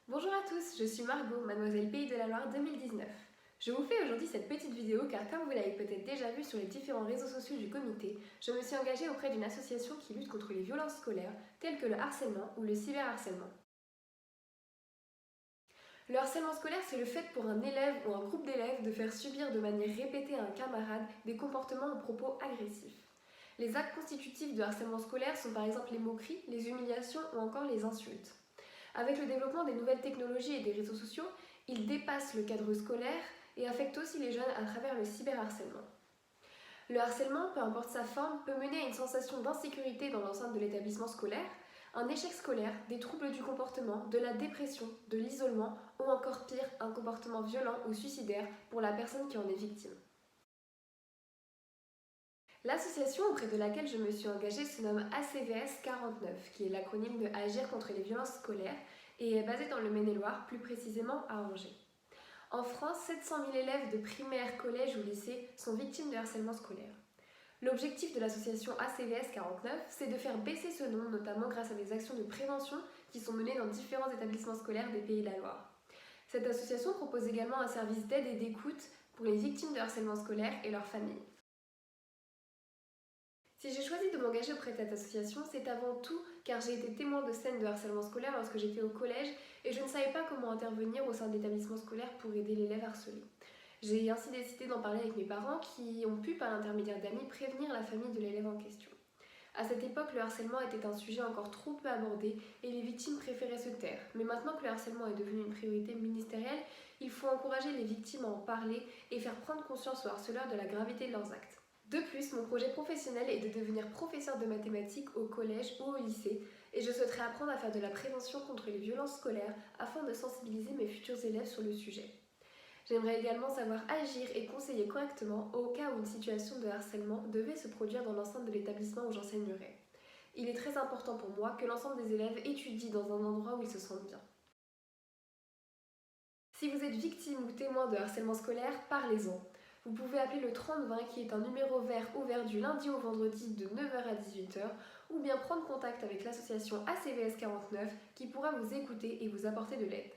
Bonjour à tous, je suis Margot, Mademoiselle Pays de la Loire 2019. Je vous fais aujourd'hui cette petite vidéo car comme vous l'avez peut-être déjà vu sur les différents réseaux sociaux du comité, je me suis engagée auprès d'une association qui lutte contre les violences scolaires telles que le harcèlement ou le cyberharcèlement. Le harcèlement scolaire, c'est le fait pour un élève ou un groupe d'élèves de faire subir de manière répétée à un camarade des comportements ou propos agressifs. Les actes constitutifs de harcèlement scolaire sont par exemple les moqueries, les humiliations ou encore les insultes. Avec le développement des nouvelles technologies et des réseaux sociaux, ils dépassent le cadre scolaire et affectent aussi les jeunes à travers le cyberharcèlement. Le harcèlement, peu importe sa forme, peut mener à une sensation d'insécurité dans l'enceinte de l'établissement scolaire, un échec scolaire, des troubles du comportement, de la dépression, de l'isolement ou encore pire, un comportement violent ou suicidaire pour la personne qui en est victime. L'association auprès de laquelle je me suis engagée se nomme ACVS 49, qui est l'acronyme de Agir contre les violences scolaires et est basée dans le Maine-et-Loire, plus précisément à Angers. En France, 700 000 élèves de primaire, collège ou lycée sont victimes de harcèlement scolaire. L'objectif de l'association ACVS 49, c'est de faire baisser ce nombre, notamment grâce à des actions de prévention qui sont menées dans différents établissements scolaires des Pays de la Loire. Cette association propose également un service d'aide et d'écoute pour les victimes de harcèlement scolaire et leurs familles. Si j'ai choisi de m'engager auprès de cette association, c'est avant tout car j'ai été témoin de scènes de harcèlement scolaire lorsque j'étais au collège et je ne savais pas comment intervenir au sein de l'établissement scolaire pour aider l'élève harcelé. J'ai ainsi décidé d'en parler avec mes parents qui ont pu, par l'intermédiaire d'amis, prévenir la famille de l'élève en question. À cette époque, le harcèlement était un sujet encore trop peu abordé et les victimes préféraient se taire. Mais maintenant que le harcèlement est devenu une priorité ministérielle, il faut encourager les victimes à en parler et faire prendre conscience aux harceleurs de la gravité de leurs actes. De plus, mon projet professionnel est de devenir professeur de mathématiques au collège ou au lycée et je souhaiterais apprendre à faire de la prévention contre les violences scolaires afin de sensibiliser mes futurs élèves sur le sujet. J'aimerais également savoir agir et conseiller correctement au cas où une situation de harcèlement devait se produire dans l'enceinte de l'établissement où j'enseignerai. Il est très important pour moi que l'ensemble des élèves étudient dans un endroit où ils se sentent bien. Si vous êtes victime ou témoin de harcèlement scolaire, parlez-en. Vous pouvez appeler le 3020 qui est un numéro vert ouvert du lundi au vendredi de 9h à 18h ou bien prendre contact avec l'association ACVS 49 qui pourra vous écouter et vous apporter de l'aide.